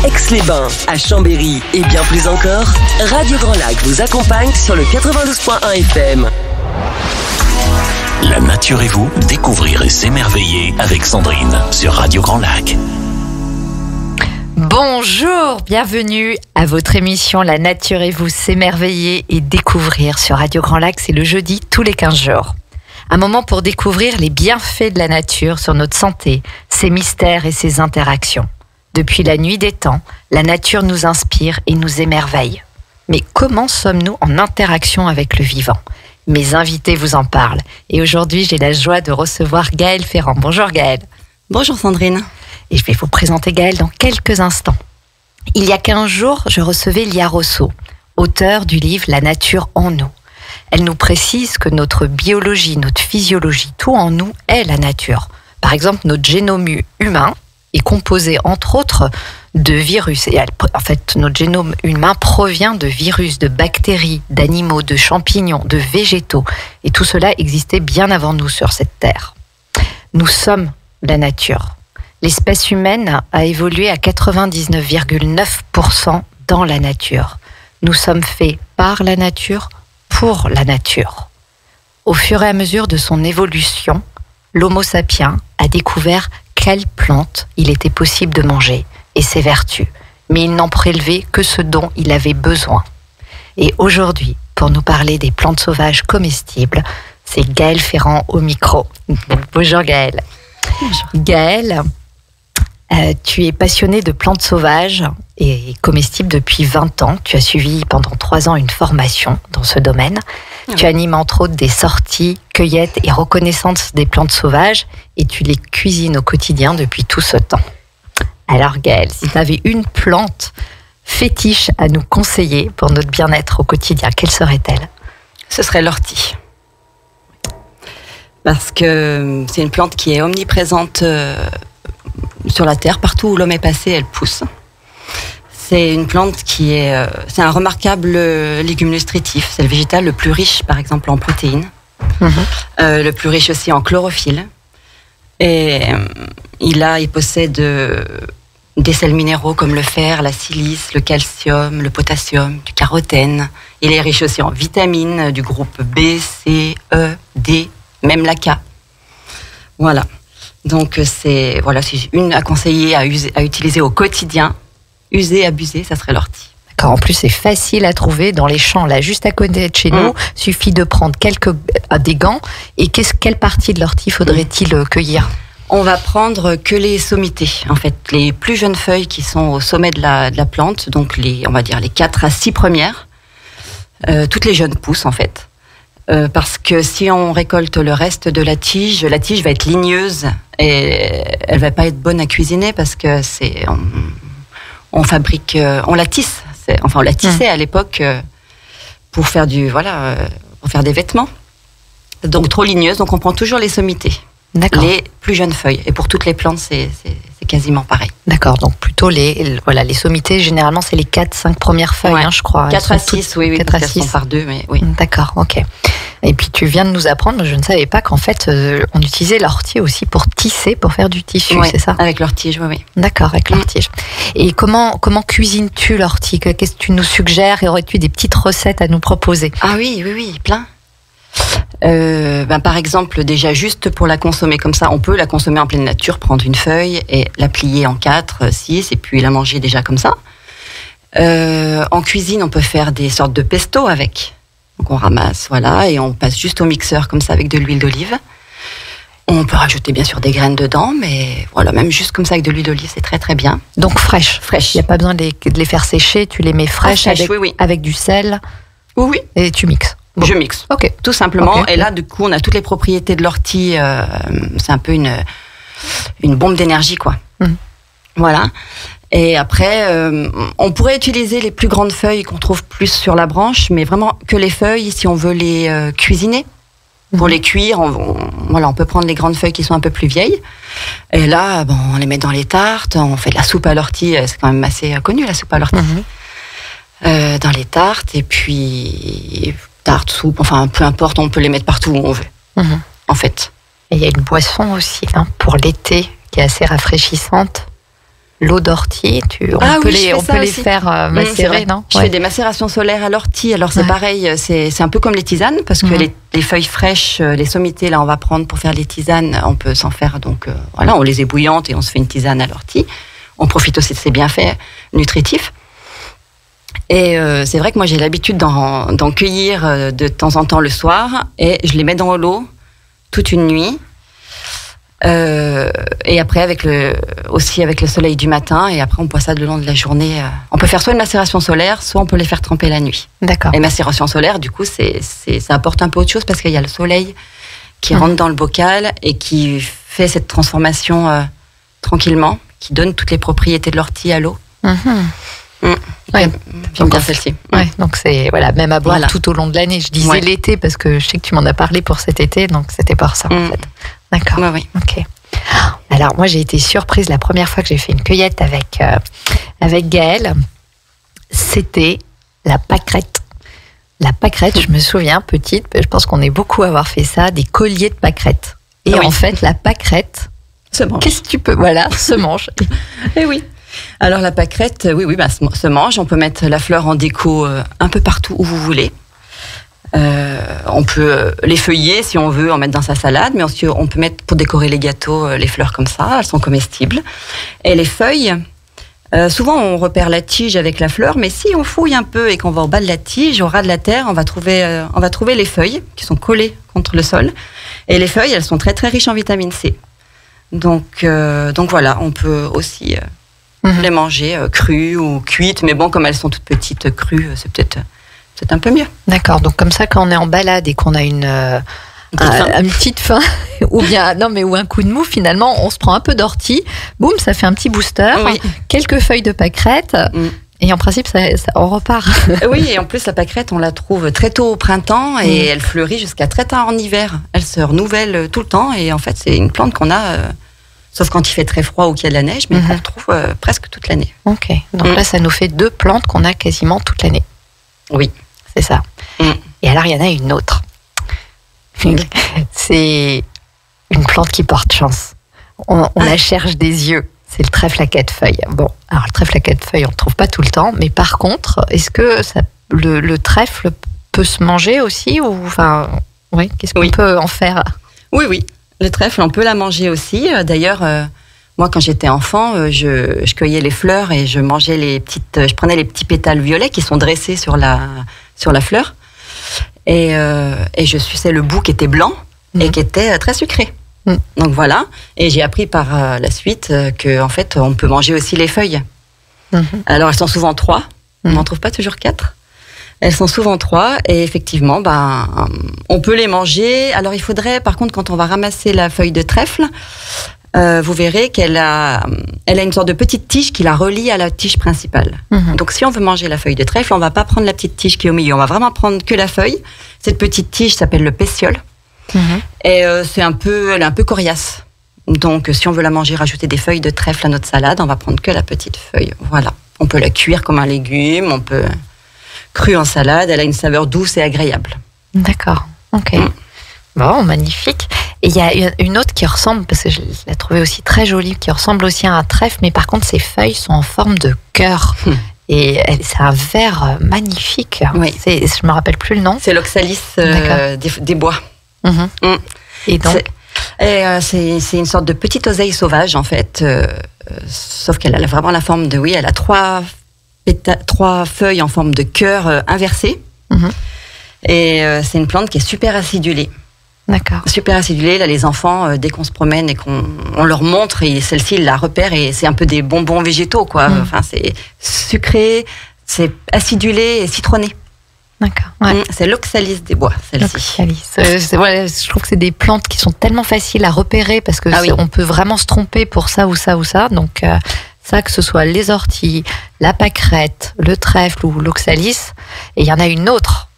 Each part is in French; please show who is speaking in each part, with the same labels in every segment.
Speaker 1: à Aix-les-Bains, à Chambéry et bien plus encore, Radio Grand Lac vous accompagne sur le 92.1 FM.
Speaker 2: La nature et vous, découvrir et s'émerveiller avec Sandrine sur Radio Grand Lac.
Speaker 3: Bonjour, bienvenue à votre émission La nature et vous, s'émerveiller et découvrir sur Radio Grand Lac. C'est le jeudi tous les 15 jours. Un moment pour découvrir les bienfaits de la nature sur notre santé, ses mystères et ses interactions. Depuis la nuit des temps, la nature nous inspire et nous émerveille. Mais comment sommes-nous en interaction avec le vivant ? Mes invités vous en parlent. Et aujourd'hui, j'ai la joie de recevoir Gaëlle Ferrand. Bonjour Gaëlle.
Speaker 4: Bonjour Sandrine.
Speaker 3: Et je vais vous présenter Gaëlle dans quelques instants. Il y a 15 jours, je recevais Lia Rosso, auteure du livre « La nature en nous ». Elle nous précise que notre biologie, notre physiologie, tout en nous est la nature. Par exemple, notre génome humain est composé entre autres de virus. Et en fait, notre génome humain provient de virus, de bactéries, d'animaux, de champignons, de végétaux. Et tout cela existait bien avant nous sur cette terre. Nous sommes la nature. L'espèce humaine a évolué à 99,9% dans la nature. Nous sommes faits par la nature, pour la nature. Au fur et à mesure de son évolution, l'Homo sapiens a découvert quelles plantes il était possible de manger et ses vertus, mais il n'en prélevait que ce dont il avait besoin. Et aujourd'hui, pour nous parler des plantes sauvages comestibles, c'est Gaëlle Ferrand au micro. Bonjour Gaëlle.
Speaker 4: Bonjour.
Speaker 3: Gaëlle, tu es passionnée de plantes sauvages et comestibles depuis 20 ans. Tu as suivi pendant 3 ans une formation dans ce domaine. Oui. Tu animes entre autres des sorties, cueillettes et reconnaissance des plantes sauvages et tu les cuisines au quotidien depuis tout ce temps. Alors Gaëlle, si tu avais une plante fétiche à nous conseiller pour notre bien-être au quotidien, quelle serait-elle ?
Speaker 4: Ce serait l'ortie. Parce que c'est une plante qui est omniprésente sur la terre, partout où l'homme est passé, elle pousse. C'est une plante qui est... c'est un remarquable légume nutritif. C'est le végétal le plus riche, par exemple, en protéines. Le plus riche aussi en chlorophylle. Et il possède des sels minéraux comme le fer, la silice, le calcium, le potassium, du carotène. Il est riche aussi en vitamines du groupe B, C, E, D, même la K. Voilà. Donc c'est une à conseiller, à utiliser au quotidien. User, abuser, ça serait l'ortie.
Speaker 3: D'accord. En plus, c'est facile à trouver dans les champs, là, juste à côté de chez nous. Suffit de prendre des gants. Et quelle partie de l'ortie faudrait-il cueillir ?
Speaker 4: On va prendre que les sommités, en fait, les plus jeunes feuilles qui sont au sommet de la plante, donc on va dire les 4 à 6 premières. Toutes les jeunes pousses, en fait. Parce que si on récolte le reste de la tige va être ligneuse et elle va pas être bonne à cuisiner parce que on la tisse. On la tissait à l'époque pour faire pour faire des vêtements. Donc trop ligneuse, donc on prend toujours les sommités. D'accord. Les plus jeunes feuilles. Et pour toutes les plantes, c'est quasiment pareil.
Speaker 3: D'accord, donc plutôt les sommités, généralement, c'est les 4-5 premières feuilles, je crois.
Speaker 4: 4 à 6, oui, 4 à 6. Par 2, mais oui.
Speaker 3: D'accord, ok. Et puis tu viens de nous apprendre, je ne savais pas qu'en fait, on utilisait l'ortie aussi pour tisser, pour faire du tissu, c'est ça ?
Speaker 4: Avec l'ortie, oui.
Speaker 3: D'accord, avec l'ortie. Et comment cuisines-tu l'ortie ? Qu'est-ce que tu nous suggères ? Et aurais-tu des petites recettes à nous proposer ?
Speaker 4: Ah oui, plein. Par exemple, déjà juste pour la consommer comme ça, on peut la consommer en pleine nature, prendre une feuille et la plier en 4, 6 et puis la manger déjà comme ça. En cuisine, on peut faire des sortes de pesto avec. Donc on ramasse, et on passe juste au mixeur comme ça avec de l'huile d'olive. On peut rajouter bien sûr des graines dedans, mais même juste comme ça avec de l'huile d'olive, c'est très très bien.
Speaker 3: Donc fraîches. Il n'y a pas besoin de les faire sécher, tu les mets fraîches avec du sel.
Speaker 4: Oui.
Speaker 3: Et tu mixes.
Speaker 4: Bon. Je mixe, tout simplement. Et là, du coup, on a toutes les propriétés de l'ortie. C'est un peu une bombe d'énergie, quoi. Voilà. Et après, on pourrait utiliser les plus grandes feuilles qu'on trouve plus sur la branche, mais vraiment que les feuilles, si on veut les cuisiner. Pour les cuire, on peut prendre les grandes feuilles qui sont un peu plus vieilles. Et là, on les met dans les tartes. On fait de la soupe à l'ortie. C'est quand même assez connu, la soupe à l'ortie. Dans les tartes. Et puis... tarte, soupe, peu importe, on peut les mettre partout où on veut, en fait.
Speaker 3: Et il y a une boisson aussi, pour l'été, qui est assez rafraîchissante. l'eau d'ortie, on peut les faire macérer, non?
Speaker 4: Je fais des macérations solaires à l'ortie. Alors c'est pareil, c'est un peu comme les tisanes, parce que les feuilles fraîches, les sommités, là on va prendre pour faire les tisanes, on peut s'en faire, donc voilà, on les ébouillante et on se fait une tisane à l'ortie. On profite aussi de ses bienfaits nutritifs. Et c'est vrai que moi j'ai l'habitude d'en cueillir de temps en temps le soir, et je les mets dans l'eau toute une nuit. Et après aussi avec le soleil du matin, et après on boit ça le long de la journée. On peut faire soit une macération solaire, soit on peut les faire tremper la nuit.
Speaker 3: D'accord.
Speaker 4: Et macération solaire, du coup, ça apporte un peu autre chose, parce qu'il y a le soleil qui rentre dans le bocal et qui fait cette transformation tranquillement, qui donne toutes les propriétés de l'ortie à l'eau.
Speaker 3: Ouais.
Speaker 4: J'aime bien celle-ci.
Speaker 3: Ouais, donc c'est même à boire tout au long de l'année. Je disais l'été parce que je sais que tu m'en as parlé pour cet été, donc c'était pour ça en fait. D'accord.
Speaker 4: Oui.
Speaker 3: Ok. Alors moi j'ai été surprise la première fois que j'ai fait une cueillette avec Gaëlle. C'était la pâquerette. La pâquerette, je me souviens, petite, je pense qu'on est beaucoup à avoir fait ça, des colliers de pâquerette. Et en fait, la pâquerette, qu'est-ce que tu peux... Voilà, se mange.
Speaker 4: Et oui. Alors la pâquerette, se mange. On peut mettre la fleur en déco un peu partout où vous voulez. On peut les feuiller si on veut, en mettre dans sa salade, mais aussi on peut mettre pour décorer les gâteaux les fleurs comme ça, elles sont comestibles. Et les feuilles, souvent on repère la tige avec la fleur, mais si on fouille un peu et qu'on va au bas de la tige, au ras de la terre, on va trouver les feuilles qui sont collées contre le sol. Et les feuilles, elles sont très très riches en vitamine C. Donc voilà, on peut aussi les manger crues ou cuites, mais bon, comme elles sont toutes petites, crues, c'est peut-être un peu mieux.
Speaker 3: D'accord, donc comme ça, quand on est en balade et qu'on a une petite faim, ou un coup de mou, finalement, on se prend un peu d'ortie, boum, ça fait un petit booster, quelques feuilles de pâquerette, et en principe, on repart.
Speaker 4: Oui, et en plus, la pâquerette, on la trouve très tôt au printemps, et elle fleurit jusqu'à très tard en hiver. Elle se renouvelle tout le temps, et en fait, c'est une plante qu'on a... sauf quand il fait très froid ou qu'il y a de la neige, mais qu'on retrouve presque toute l'année.
Speaker 3: Ok, donc là, ça nous fait 2 plantes qu'on a quasiment toute l'année.
Speaker 4: Oui.
Speaker 3: C'est ça. Et alors, il y en a une autre. C'est une plante qui porte chance. On la cherche des yeux. C'est le trèfle à 4 feuilles. Bon, alors le trèfle à 4 feuilles, on ne le trouve pas tout le temps, mais par contre, est-ce que le trèfle peut se manger aussi, ou qu'est-ce qu'on peut en faire?
Speaker 4: Oui. Le trèfle, on peut la manger aussi. D'ailleurs, moi, quand j'étais enfant, je cueillais les fleurs et je mangeais je prenais les petits pétales violets qui sont dressés sur la fleur. Et je suçais le bout qui était blanc et qui était très sucré. Donc voilà. Et j'ai appris par la suite qu'en fait, on peut manger aussi les feuilles. Alors, elles sont souvent 3. On n'en trouve pas toujours 4. Elles sont souvent 3 et effectivement, on peut les manger. Alors il faudrait, par contre, quand on va ramasser la feuille de trèfle, vous verrez qu'elle a une sorte de petite tige qui la relie à la tige principale. Donc si on veut manger la feuille de trèfle, on va pas prendre la petite tige qui est au milieu, on va vraiment prendre que la feuille. Cette petite tige s'appelle le pétiole. Et elle est un peu coriace. Donc si on veut la manger, rajouter des feuilles de trèfle à notre salade, on va prendre que la petite feuille. Voilà. On peut la cuire comme un légume, on peut... crue en salade, elle a une saveur douce et agréable.
Speaker 3: D'accord, ok. Bon, magnifique. Et il y a une autre qui ressemble, parce que je l'ai trouvée aussi très jolie, qui ressemble aussi à un trèfle, mais par contre, ses feuilles sont en forme de cœur. Et c'est un vert magnifique.
Speaker 4: Oui.
Speaker 3: Je ne me rappelle plus le nom.
Speaker 4: C'est l'oxalis des bois.
Speaker 3: Et donc
Speaker 4: c'est une sorte de petite oseille sauvage, en fait. Sauf qu'elle a vraiment la forme de... Oui, elle a 3 feuilles en forme de cœur inversées. Et c'est une plante qui est super acidulée.
Speaker 3: D'accord.
Speaker 4: Super acidulée. Là, les enfants, dès qu'on se promène et qu'on leur montre, et celle-ci, ils la repèrent, et c'est un peu des bonbons végétaux, quoi. Enfin, c'est sucré, c'est acidulé et citronné.
Speaker 3: D'accord. Ouais.
Speaker 4: C'est l'oxalis des bois, celle-ci.
Speaker 3: Je trouve que c'est des plantes qui sont tellement faciles à repérer, parce que on peut vraiment se tromper pour ça ou ça ou ça. Donc, ça, que ce soit les orties, la pâquerette, le trèfle ou l'oxalis. Et il y en a une autre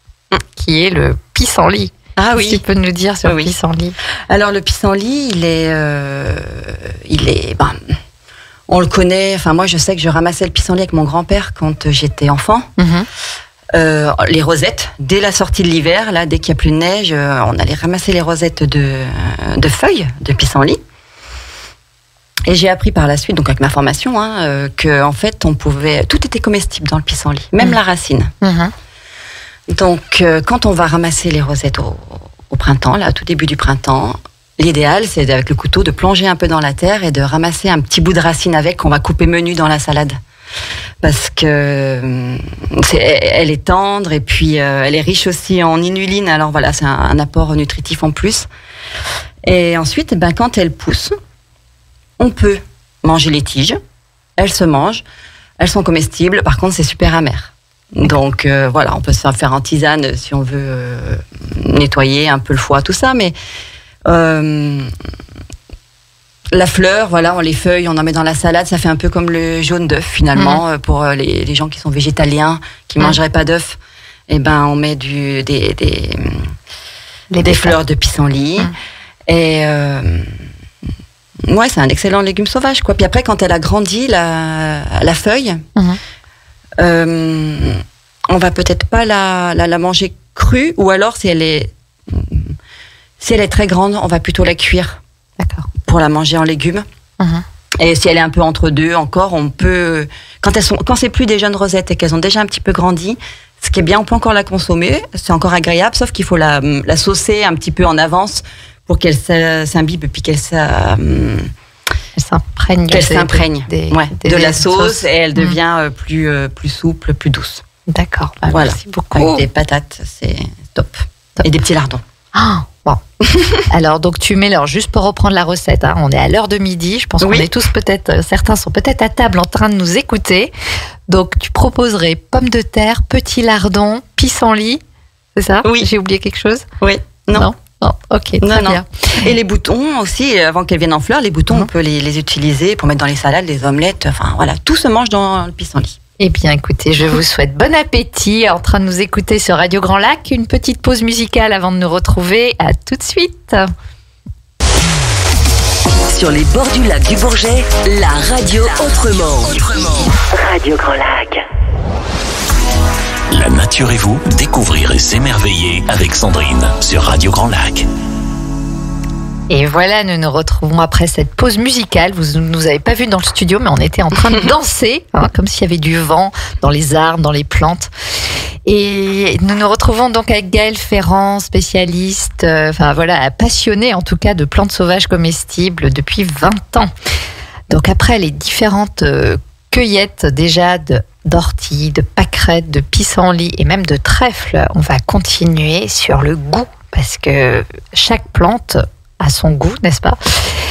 Speaker 3: qui est le pissenlit.
Speaker 4: Ah oui.
Speaker 3: Tu peux nous dire sur le pissenlit? Alors,
Speaker 4: le pissenlit, on le connaît. Enfin, moi, je sais que je ramassais le pissenlit avec mon grand-père quand j'étais enfant. Les rosettes, dès la sortie de l'hiver, là, dès qu'il n'y a plus de neige, on allait ramasser les rosettes de feuilles de pissenlit. Et j'ai appris par la suite, donc avec ma formation, que en fait, tout était comestible dans le pissenlit, même la racine. Donc, quand on va ramasser les rosettes au printemps, là, au tout début du printemps, l'idéal, c'est avec le couteau de plonger un peu dans la terre et de ramasser un petit bout de racine avec qu'on va couper menu dans la salade. Parce que elle est tendre et puis elle est riche aussi en inuline. Alors voilà, c'est un apport nutritif en plus. Et ensuite, quand elle pousse, on peut manger les tiges. Elles se mangent. Elles sont comestibles. Par contre, c'est super amer. Donc voilà, on peut se faire en tisane si on veut nettoyer un peu le foie, tout ça. Mais la fleur, voilà, on les feuille, on en met dans la salade. Ça fait un peu comme le jaune d'œuf finalement pour les gens qui sont végétaliens, qui mangeraient pas d'œuf. Et on met des fleurs de pissenlit. Et ouais, c'est un excellent légume sauvage, quoi. Puis après, quand elle a grandi, la feuille, on va peut-être pas la manger crue, ou alors si elle est très grande, on va plutôt la cuire.
Speaker 3: D'accord.
Speaker 4: Pour la manger en légumes. Et si elle est un peu entre deux encore, on peut, quand c'est plus des jeunes rosettes et qu'elles ont déjà un petit peu grandi, ce qui est bien, on peut encore la consommer, c'est encore agréable, sauf qu'il faut la saucer un petit peu en avance pour qu'elle s'imbibe et puis qu'elle s'imprègne de la sauce, et elle devient plus souple, plus douce.
Speaker 3: D'accord.
Speaker 4: Voilà.
Speaker 3: Merci beaucoup.
Speaker 4: Avec des patates, c'est top. Et des petits lardons.
Speaker 3: Bon. Alors, donc, tu mélanges, juste pour reprendre la recette, on est à l'heure de midi, je pense qu'on est tous certains sont peut-être à table en train de nous écouter. Donc, tu proposerais pommes de terre, petits lardons, pissenlit, c'est ça?
Speaker 4: Oui.
Speaker 3: J'ai oublié quelque chose?
Speaker 4: Oui.
Speaker 3: Non, ok, très bien.
Speaker 4: Et les boutons aussi, avant qu'elles viennent en fleurs, les boutons, on peut les utiliser pour mettre dans les salades, les omelettes, enfin voilà, tout se mange dans le pissenlit.
Speaker 3: Eh bien, écoutez, je vous souhaite bon appétit en train de nous écouter sur Radio Grand Lac. Une petite pause musicale avant de nous retrouver. À tout de suite.
Speaker 1: Sur les bords du lac du Bourget, la radio autrement. Radio Grand Lac.
Speaker 2: La nature et vous, découvrir et s'émerveiller avec Sandrine sur Radio Grand Lac.
Speaker 3: Et voilà, nous nous retrouvons après cette pause musicale. Vous ne nous avez pas vu dans le studio, mais on était en train de danser, comme s'il y avait du vent dans les arbres, dans les plantes. Et nous nous retrouvons donc avec Gaëlle Ferrand, spécialiste, passionnée en tout cas de plantes sauvages comestibles depuis 20 ans. Donc après les différentes cueillettes déjà d'ortie, de pâquerettes, de pissenlit et même de trèfle, on va continuer sur le goût parce que chaque plante à son goût, n'est-ce pas?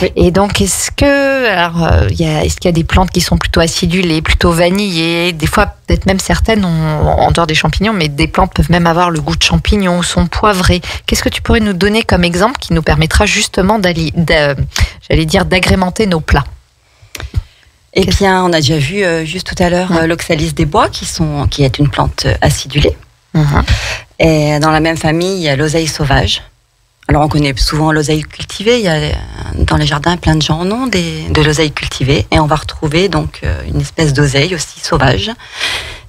Speaker 3: Oui. Et donc, est-ce qu'il y a des plantes qui sont plutôt acidulées, plutôt vanillées? Des fois, peut-être même certaines, en dehors des champignons, mais des plantes peuvent même avoir le goût de champignons ou sont poivrées. Qu'est-ce que tu pourrais nous donner comme exemple qui nous permettra justement d'agrémenter nos plats?
Speaker 4: Eh bien, on a déjà vu juste tout à l'heure l'oxalis des bois, qui est une plante acidulée. Et dans la même famille, il y a l'oseille sauvage. Alors, on connaît souvent l'oseille cultivée. Il y a dans les jardins plein de gens en ont de l'oseille cultivée. Et on va retrouver donc une espèce d'oseille aussi sauvage,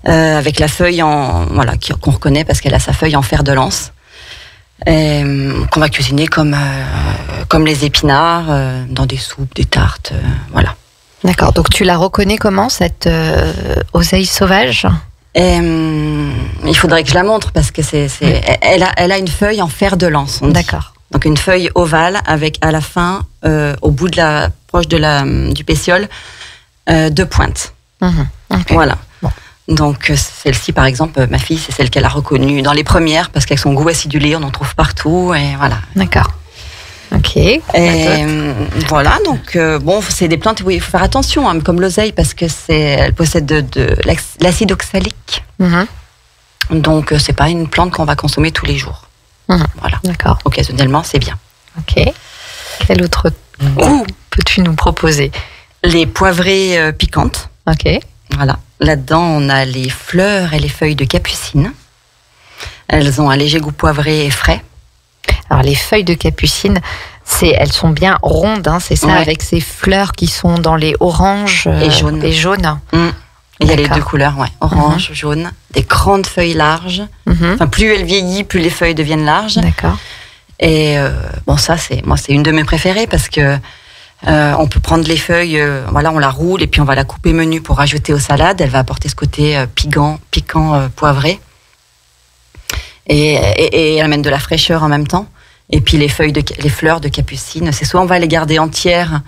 Speaker 4: avec la feuille qu'on reconnaît parce qu'elle a sa feuille en fer de lance, qu'on va cuisiner comme les épinards, dans des soupes, des tartes, voilà.
Speaker 3: D'accord. Donc, tu la reconnais comment, cette oseille sauvage?
Speaker 4: Il faudrait que je la montre parce que elle a une feuille en fer de lance.
Speaker 3: D'accord.
Speaker 4: Donc une feuille ovale avec à la fin, au bout proche du pétiole, 2 pointes.
Speaker 3: Okay.
Speaker 4: Voilà. Bon. Donc celle-ci, par exemple, ma fille, c'est celle qu'elle a reconnue dans les premières parce qu'avec son goût acidulé, on en trouve partout et voilà.
Speaker 3: D'accord. Ok.
Speaker 4: Et voilà, donc c'est des plantes où il faut faire attention, comme l'oseille, parce que elle possède de l'acide oxalique. Donc c'est pas une plante qu'on va consommer tous les jours. Voilà.
Speaker 3: D'accord.
Speaker 4: Occasionnellement, c'est bien.
Speaker 3: Ok. Quel autre goût peux-tu nous proposer?
Speaker 4: Les poivrées piquantes.
Speaker 3: Ok.
Speaker 4: Voilà. Là-dedans, on a les fleurs et les feuilles de capucine. Elles ont un léger goût poivré et frais.
Speaker 3: Alors les feuilles de capucine, elles sont bien rondes, c'est ça, avec ces fleurs qui sont dans les oranges et jaunes.
Speaker 4: Il y a les deux couleurs, orange, jaune, des grandes feuilles larges. Enfin, plus elle vieillit, plus les feuilles deviennent larges.
Speaker 3: D'accord.
Speaker 4: Et c'est une de mes préférées parce que On peut prendre les feuilles, voilà, on la roule et puis on va la couper menu pour rajouter aux salades. Elle va apporter ce côté piquant, poivré. Et elle amène de la fraîcheur en même temps. Et puis les fleurs de capucine, c'est soit on va les garder entières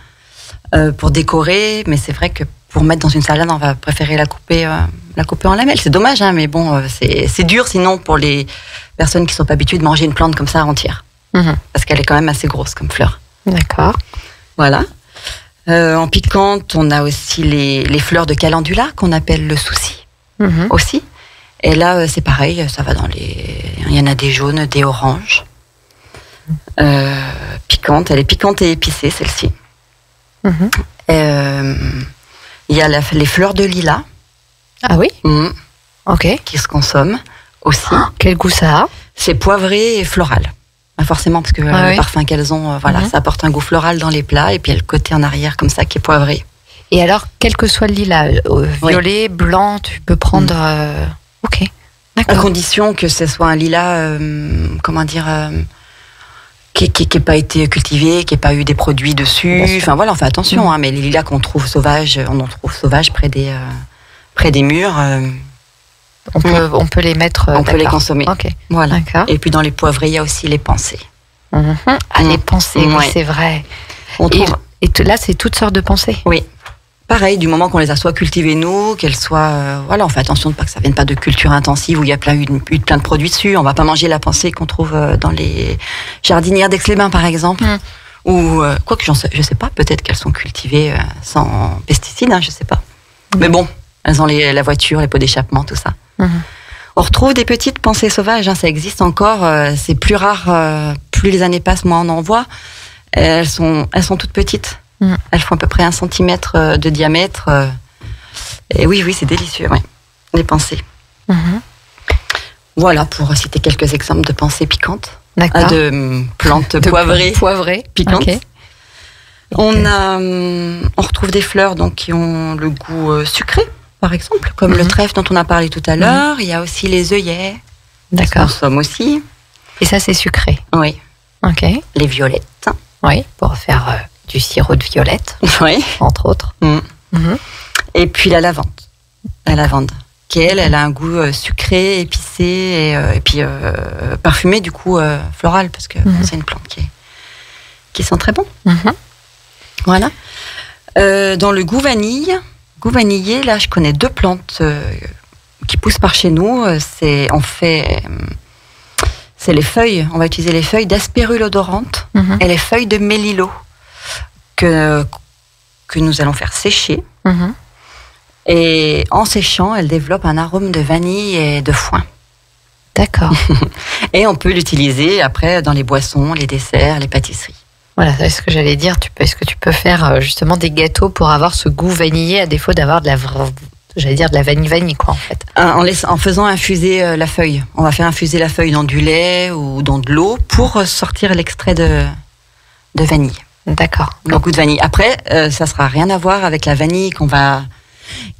Speaker 4: pour décorer, mais c'est vrai que pour mettre dans une salade, on va préférer la couper en lamelles. C'est dommage, hein, mais bon, c'est dur sinon pour les personnes qui sont pas habituées de manger une plante comme ça entière. Parce qu'elle est quand même assez grosse comme fleur.
Speaker 3: D'accord.
Speaker 4: Voilà. En piquante, on a aussi les fleurs de calendula qu'on appelle le souci aussi. Et là, c'est pareil, ça va il y en a des jaunes, des oranges. Piquante, elle est piquante et épicée celle-ci. Il y a les fleurs de lilas.
Speaker 3: Ah oui. Ok.
Speaker 4: Qui se consomment aussi.
Speaker 3: Quel goût ça a?
Speaker 4: C'est poivré et floral. Forcément, parce que le parfum qu'elles ont, ça apporte un goût floral dans les plats, et puis il y a le côté en arrière comme ça qui est poivré.
Speaker 3: Et alors, quel que soit le lilas, violet, blanc, tu peux prendre... Ok, d'accord.
Speaker 4: À condition que ce soit un lilas, qui n'ait pas été cultivé, qui n'ait pas eu des produits dessus. Enfin voilà, on fait attention, hein, mais les lilas qu'on trouve sauvages, on en trouve sauvages près des murs.
Speaker 3: On peut les mettre.
Speaker 4: On peut les consommer.
Speaker 3: Ok.
Speaker 4: Voilà.
Speaker 3: D'accord.
Speaker 4: Et puis dans les poivrés, il y a aussi les pensées.
Speaker 3: Les pensées, oui, c'est vrai. Et là, c'est toutes sortes de pensées.
Speaker 4: Oui. Pareil, du moment qu'on les a soit cultivées nous, qu'elles soient, on fait attention de pas que ça vienne pas de culture intensive où il y a plein de produits dessus. On va pas manger la pensée qu'on trouve dans les jardinières d'Aix-les-Bains, par exemple. Ou quoique je sais pas, peut-être qu'elles sont cultivées sans pesticides, hein, je sais pas. Mais bon, elles ont la voiture, les pots d'échappement, tout ça. On retrouve des petites pensées sauvages, hein, ça existe encore. C'est plus rare, plus les années passent, moins on en voit. Elles sont toutes petites. Elles font à peu près 1 centimètre de diamètre. Et oui, c'est délicieux, oui. Les pensées. Voilà, pour citer quelques exemples de pensées piquantes.
Speaker 3: D'accord.
Speaker 4: De plantes poivrées piquantes. Okay. On retrouve des fleurs donc, qui ont le goût sucré, par exemple, comme le trèfle dont on a parlé tout à l'heure. Il y a aussi les œillets.
Speaker 3: D'accord.
Speaker 4: On consomme aussi.
Speaker 3: Et ça, c'est sucré.
Speaker 4: Oui.
Speaker 3: Ok.
Speaker 4: Les violettes.
Speaker 3: Oui, pour faire du sirop de violette, entre autres.
Speaker 4: Et puis la lavande, qui elle a un goût sucré, épicé et puis parfumé, du coup floral, parce que c'est une plante qui sent très bon. Voilà. Dans le goût vanillé, là je connais 2 plantes qui poussent par chez nous. C'est les feuilles, on va utiliser les feuilles d'Aspérule odorante et les feuilles de mélilo que nous allons faire sécher. Et en séchant, elles développent un arôme de vanille et de foin.
Speaker 3: D'accord.
Speaker 4: Et on peut l'utiliser après dans les boissons, les desserts, les pâtisseries.
Speaker 3: Voilà, c'est ce que j'allais dire. Est-ce que tu peux faire justement des gâteaux pour avoir ce goût vanillé à défaut d'avoir de la vanille quoi en fait.
Speaker 4: En faisant infuser la feuille. On va faire infuser la feuille dans du lait ou dans de l'eau pour sortir l'extrait de vanille.
Speaker 3: D'accord.
Speaker 4: Le goût de vanille. Après, ça sera rien à voir avec la vanille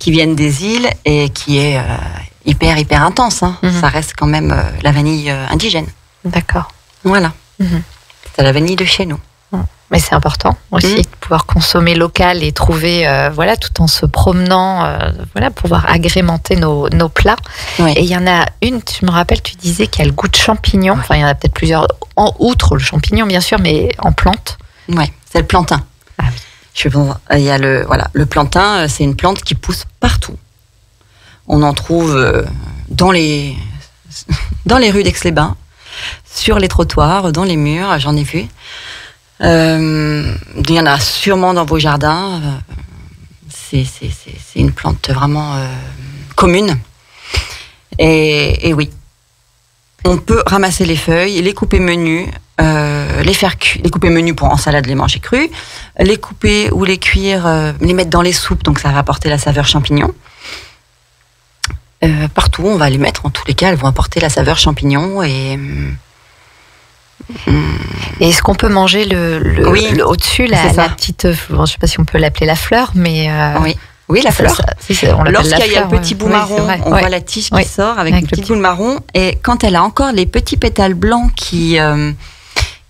Speaker 4: qui viennent des îles et qui est hyper intense. Hein. Ça reste quand même la vanille indigène.
Speaker 3: D'accord.
Speaker 4: Voilà. C'est la vanille de chez nous.
Speaker 3: Mais c'est important aussi de pouvoir consommer local et trouver, tout en se promenant, pouvoir agrémenter nos plats. Oui. Et il y en a une, je me rappelle, tu disais qu'il y a le goût de champignon. Enfin, il y en a peut-être plusieurs, outre le champignon bien sûr, mais en plante.
Speaker 4: Oui, c'est le plantain.
Speaker 3: Ah oui.
Speaker 4: Il y a le plantain, c'est une plante qui pousse partout. On en trouve dans les rues d'Aix-les-Bains, sur les trottoirs, dans les murs, j'en ai vu. Il y en a sûrement dans vos jardins. C'est une plante vraiment commune. Et oui, on peut ramasser les feuilles, les couper menus, les couper menus pour en salade les manger crus, les couper ou les cuire, les mettre dans les soupes, donc ça va apporter la saveur champignon. Partout, on va les mettre, en tous les cas, elles vont apporter la saveur champignon et
Speaker 3: est-ce qu'on peut manger le au-dessus, la petite, je ne sais pas si on peut l'appeler la fleur, mais...
Speaker 4: Oui, la fleur. Lorsqu'il y a le petit bout marron, on voit la tige qui sort avec le petit bout marron. Et quand elle a encore les petits pétales blancs qui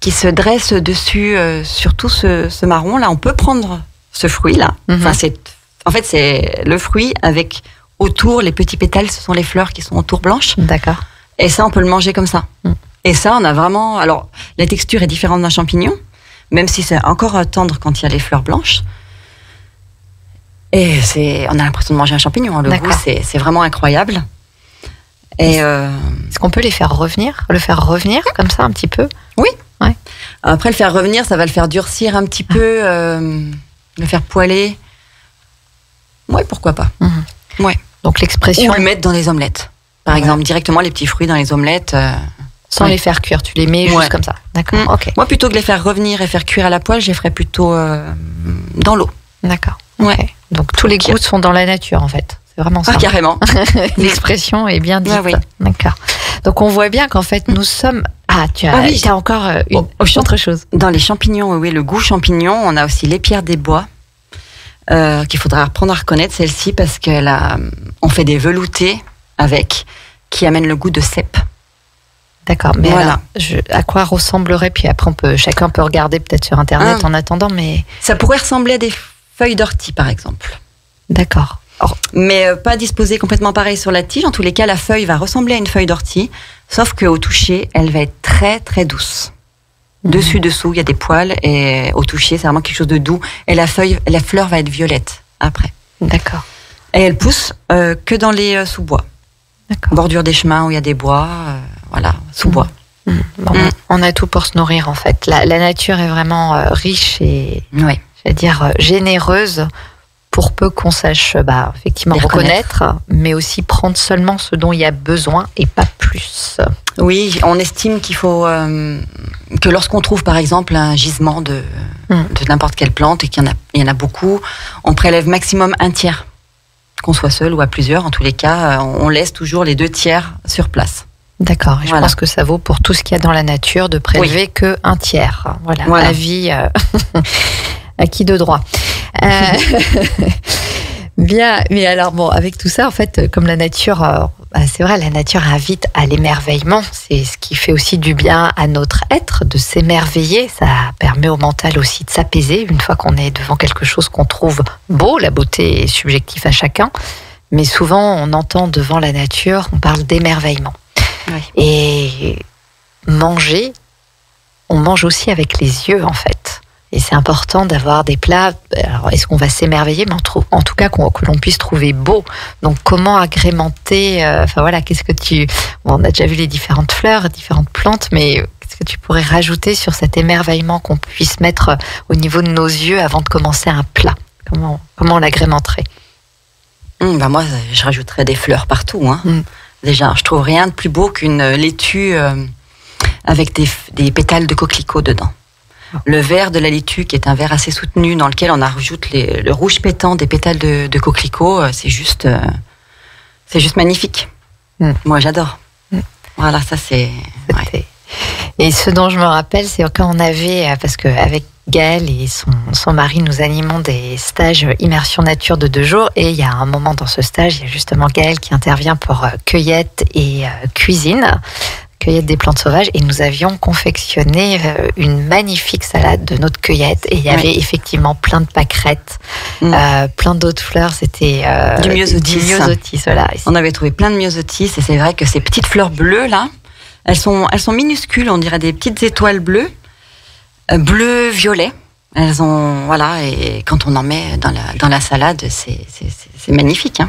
Speaker 4: qui se dresse dessus, surtout ce marron. Là, on peut prendre ce fruit-là. Enfin, c'est le fruit avec autour, les petits pétales, ce sont les fleurs qui sont autour blanches.
Speaker 3: D'accord.
Speaker 4: Et ça, on peut le manger comme ça. Et ça, on a vraiment... Alors, la texture est différente d'un champignon, même si c'est encore tendre quand il y a les fleurs blanches. Et on a l'impression de manger un champignon. Le goût, c'est vraiment incroyable. Et
Speaker 3: est-ce qu'on peut le faire revenir comme ça un petit peu?
Speaker 4: Oui.
Speaker 3: Ouais.
Speaker 4: Après, le faire revenir, ça va le faire durcir un petit peu, le faire poêler. Oui, pourquoi pas. Ouais.
Speaker 3: Donc l'expression...
Speaker 4: Ou le mettre dans les omelettes. Par exemple, directement les petits fruits dans les omelettes.
Speaker 3: Sans les faire cuire, tu les mets juste comme ça. D'accord. Ok.
Speaker 4: Moi, plutôt que de les faire revenir et faire cuire à la poêle, je les ferais plutôt dans l'eau.
Speaker 3: D'accord.
Speaker 4: Ouais.
Speaker 3: Okay. Donc tous les goûts sont dans la nature en fait. C'est vraiment ça.
Speaker 4: Ah, carrément.
Speaker 3: L'expression est bien dite.
Speaker 4: Oui.
Speaker 3: D'accord. Donc on voit bien qu'en fait nous sommes... Ah, tu as encore autre chose.
Speaker 4: Dans les champignons, oui, le goût champignon, on a aussi l'épierre des bois. Qu'il faudra apprendre à reconnaître celle-ci parce on fait des veloutés avec qui amènent le goût de cèpe.
Speaker 3: D'accord, mais voilà. À quoi ressemblerait, puis après chacun peut regarder peut-être sur internet en attendant, mais...
Speaker 4: Ça pourrait ressembler à des feuilles d'ortie par exemple.
Speaker 3: D'accord.
Speaker 4: Mais pas disposées complètement pareil sur la tige. En tous les cas, la feuille va ressembler à une feuille d'ortie, sauf qu'au toucher, elle va être très très douce. Dessous, il y a des poils, et au toucher, c'est vraiment quelque chose de doux. Et la fleur va être violette après.
Speaker 3: D'accord.
Speaker 4: Et elle pousse que dans les sous-bois.
Speaker 3: D'accord.
Speaker 4: Bordure des chemins où il y a des bois, sous-bois.
Speaker 3: Bon, on a tout pour se nourrir en fait. La nature est vraiment riche et, j'allais dire, généreuse pour peu qu'on sache effectivement reconnaître, mais aussi prendre seulement ce dont il y a besoin et pas plus.
Speaker 4: Oui, on estime qu'il faut que lorsqu'on trouve par exemple un gisement de n'importe quelle plante et qu'il y en a beaucoup, on prélève maximum un tiers, qu'on soit seul ou à plusieurs. En tous les cas, on laisse toujours les 2 tiers sur place.
Speaker 3: D'accord, et je pense que ça vaut pour tout ce qu'il y a dans la nature de prélever que un tiers. Voilà. Avis acquis de droit. Bien, mais alors avec tout ça, en fait, comme la nature, c'est vrai, la nature invite à l'émerveillement. C'est ce qui fait aussi du bien à notre être, de s'émerveiller. Ça permet au mental aussi de s'apaiser une fois qu'on est devant quelque chose qu'on trouve beau. La beauté est subjective à chacun, mais souvent on entend devant la nature, on parle d'émerveillement. Et manger, on mange aussi avec les yeux en fait. Et c'est important d'avoir des plats. Alors, est-ce qu'on va s'émerveiller, mais en tout cas que l'on puisse trouver beau. Donc, comment agrémenter qu'est-ce que on a déjà vu les différentes fleurs, différentes plantes, mais qu'est-ce que tu pourrais rajouter sur cet émerveillement qu'on puisse mettre au niveau de nos yeux avant de commencer un plat? Comment on l'agrémenterait?
Speaker 4: Moi, je rajouterais des fleurs partout. Déjà, je trouve rien de plus beau qu'une laitue avec des pétales de coquelicot dedans. Le vert de la laitue, qui est un vert assez soutenu, dans lequel on ajoute le rouge pétant des pétales de coquelicot, c'est juste magnifique. Moi, j'adore. Voilà, ça c'est...
Speaker 3: Et ce dont je me rappelle, c'est quand on avait, parce qu'avec Gaëlle et son mari, nous animons des stages immersion nature de 2 jours, et il y a un moment dans ce stage, il y a justement Gaëlle qui intervient pour cueillette et cueillette des plantes sauvages, et nous avions confectionné une magnifique salade de notre cueillette, et il y avait effectivement plein de pâquerettes, plein d'autres fleurs, c'était
Speaker 4: du myosotis.
Speaker 3: Voilà.
Speaker 4: On avait trouvé plein de myosotis, et c'est vrai que ces petites fleurs bleues là, elles sont minuscules, on dirait des petites étoiles bleues, bleu-violet. Elles ont, et quand on en met dans la salade, c'est magnifique.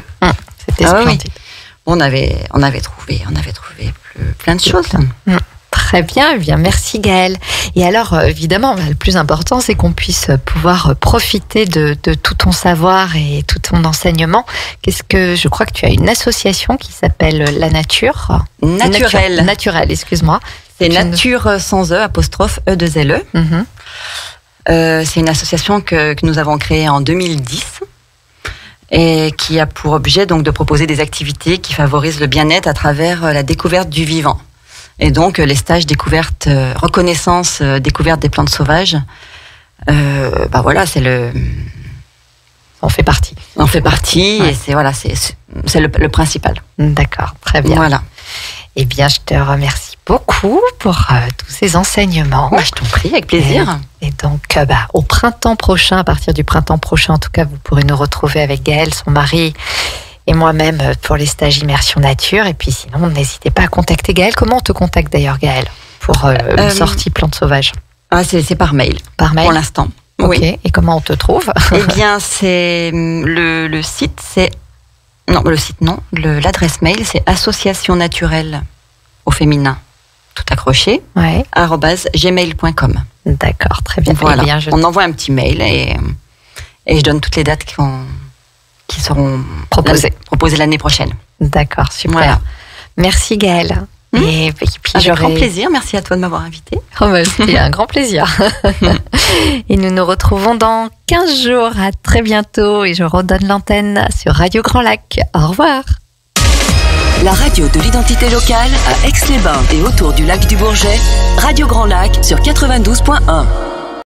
Speaker 3: C'était splendide.
Speaker 4: On avait trouvé plein de choses.
Speaker 3: Très bien, merci Gaëlle. Et alors, évidemment, le plus important, c'est qu'on puisse pouvoir profiter de tout ton savoir et tout ton enseignement. Je crois que tu as une association qui s'appelle La Nature. Naturelle, excuse-moi.
Speaker 4: C'est Nature sans E, apostrophe E2LE. C'est une association que nous avons créée en 2010. Et qui a pour objet donc de proposer des activités qui favorisent le bien-être à travers la découverte du vivant. Et donc les stages découverte, reconnaissance, découverte des plantes sauvages, c'est le...
Speaker 3: On fait partie.
Speaker 4: Et c'est le principal.
Speaker 3: D'accord, très bien.
Speaker 4: Voilà.
Speaker 3: Eh bien, je te remercie beaucoup pour tous ces enseignements.
Speaker 4: Je t'en prie, avec plaisir.
Speaker 3: Et donc, au printemps prochain, à partir du printemps prochain, en tout cas, vous pourrez nous retrouver avec Gaëlle, son mari, et moi-même pour les stages Immersion Nature. Et puis sinon, n'hésitez pas à contacter Gaëlle. Comment on te contacte d'ailleurs, Gaëlle, pour une sortie plantes sauvages?
Speaker 4: C'est par mail.
Speaker 3: Par mail?
Speaker 4: Pour l'instant.
Speaker 3: Ok.
Speaker 4: Oui.
Speaker 3: Et comment on te trouve?
Speaker 4: Eh bien, c'est le site, c'est... Non, le site, non. L'adresse mail, c'est association naturelle au féminin, tout accroché,
Speaker 3: Ouais.
Speaker 4: @gmail.com.
Speaker 3: D'accord, très bien.
Speaker 4: Voilà.
Speaker 3: Eh bien,
Speaker 4: On envoie un petit mail et je donne toutes les dates qui seront proposées l'année prochaine.
Speaker 3: D'accord, super.
Speaker 4: Voilà.
Speaker 3: Merci Gaëlle. Et puis
Speaker 4: Avec grand plaisir. Merci à toi de m'avoir invité.
Speaker 3: C'était un grand plaisir. Et nous nous retrouvons dans 15 jours. À très bientôt. Et je redonne l'antenne sur Radio Grand Lac. Au revoir.
Speaker 1: La radio de l'identité locale à Aix-les-Bains et autour du lac du Bourget, Radio Grand Lac sur 92.1.